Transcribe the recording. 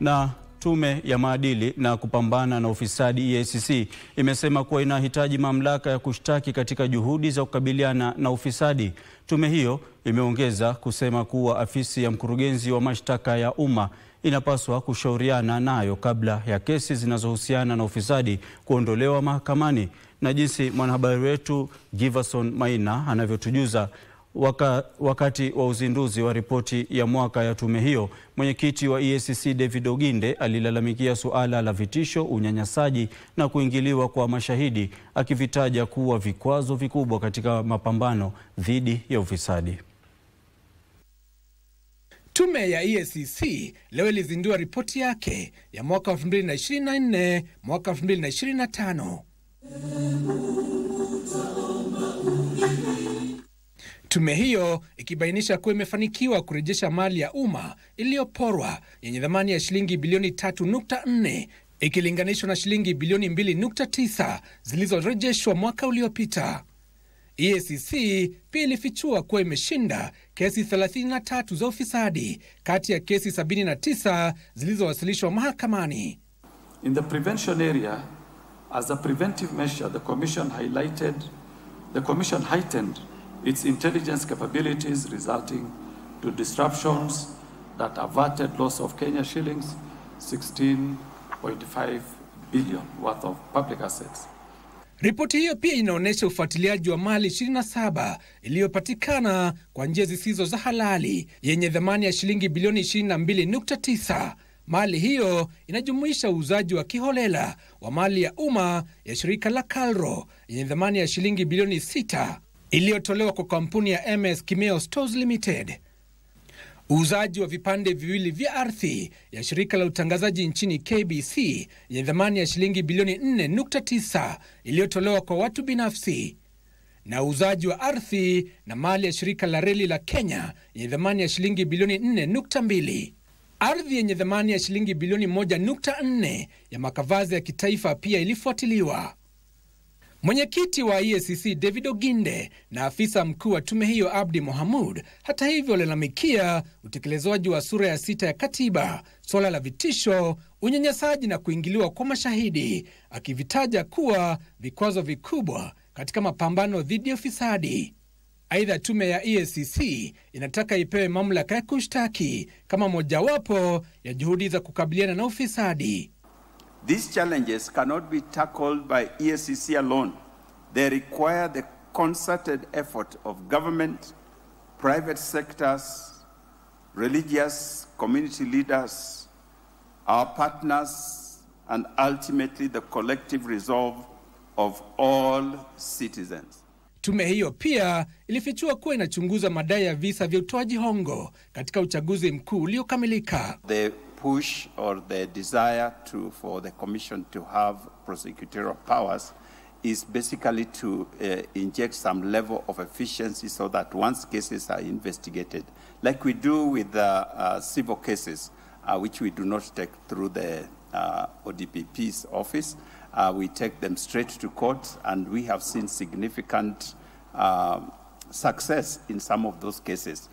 Na Tume ya Maadili na Kupambana na Ufisadi EACC imesema kuwa inahitaji mamlaka ya kushtaki katika juhudi za kukabiliana na ufisadi. Tume hiyo imeongeza kusema kuwa afisi ya mkurugenzi wa mashtaka ya umma inapaswa kushauriana nayo kabla ya kesi zinazohusiana na ufisadi kuondolewa mahakamani. Na jinsi mwanahabari wetu Giverson Maina anavyotujuza, wakati wa uzinduzi wa ripoti ya mwaka ya tume hiyo, mwenyekiti wa EACC David Oginde alilalamikia suala la vitisho, unyanyasaji na kuingiliwa kwa mashahidi, akivitaja kuwa vikwazo vikubwa katika mapambano dhidi ya ufisadi. Tume ya EACC leo ilizindua ripoti yake ya mwaka 2024 mwaka 2025. Tume hiyo ikibainisha kuwa imefanikiwa kurejesha mali ya umma iliyoporwa yenye thamani ya shilingi bilioni 3.4 ikilinganishwa na shilingi bilioni 2.9 zilizorejeshwa mwaka uliopita. EACC pia ilifichua kuwa imeshinda kesi 33 za ufisadi kati ya kesi 79 zilizowasilishwa mahakamani. In the prevention area, as a preventive measure, the Commission heightened its intelligence capabilities, resulting to disruptions that averted loss of Kenya shillings 16.5 billion worth of public assets. Ripoti hiyo pia inaonyesha ufuatiliaji wa mali 27 iliyopatikana kwa njia zisizo za halali yenye thamani ya shilingi bilioni 22.9. Mali hiyo inajumuisha uuzaji wa kiholela wa mali ya umma ya shirika la KALRO yenye thamani ya shilingi bilioni 6 iliyotolewa kwa kampuni ya MS Kimeo Stores Limited. Uuzaji wa vipande viwili vya ardhi ya shirika la utangazaji nchini KBC yenye thamani ya shilingi bilioni 4.9 iliyotolewa kwa watu binafsi. Na uuzaji wa ardhi na mali ya shirika la reli la Kenya yenye thamani ya shilingi bilioni 4.2. Ardhi yenye thamani ya shilingi bilioni 1.4 ya makavazi ya kitaifa pia ilifuatiliwa. Mwenyekiti wa EACC David Oginde na afisa mkuu wa tume hiyo Abdi Mohamud hata hivyo walalamikia utekelezwaji wa sura ya 6 ya katiba, swala la vitisho, unyanyasaji na kuingiliwa kwa mashahidi, akivitaja kuwa vikwazo vikubwa katika mapambano dhidi ya ufisadi. Aidha, tume ya EACC inataka ipewe mamlaka ya kushtaki kama mojawapo ya juhudi za kukabiliana na ufisadi. These challenges cannot be tackled by EACC alone. They require the concerted effort of government, private sectors, religious community leaders, our partners, and ultimately the collective resolve of all citizens. Tume hiyo pia ilifichua kuwa inachunguza madai ya visa vya utoaji hongo katika uchaguzi mkuu uliokamilika. The push or the desire for the Commission to have prosecutorial powers is basically to inject some level of efficiency so that once cases are investigated, like we do with civil cases, which we do not take through the ODPP's office, we take them straight to court, and we have seen significant success in some of those cases.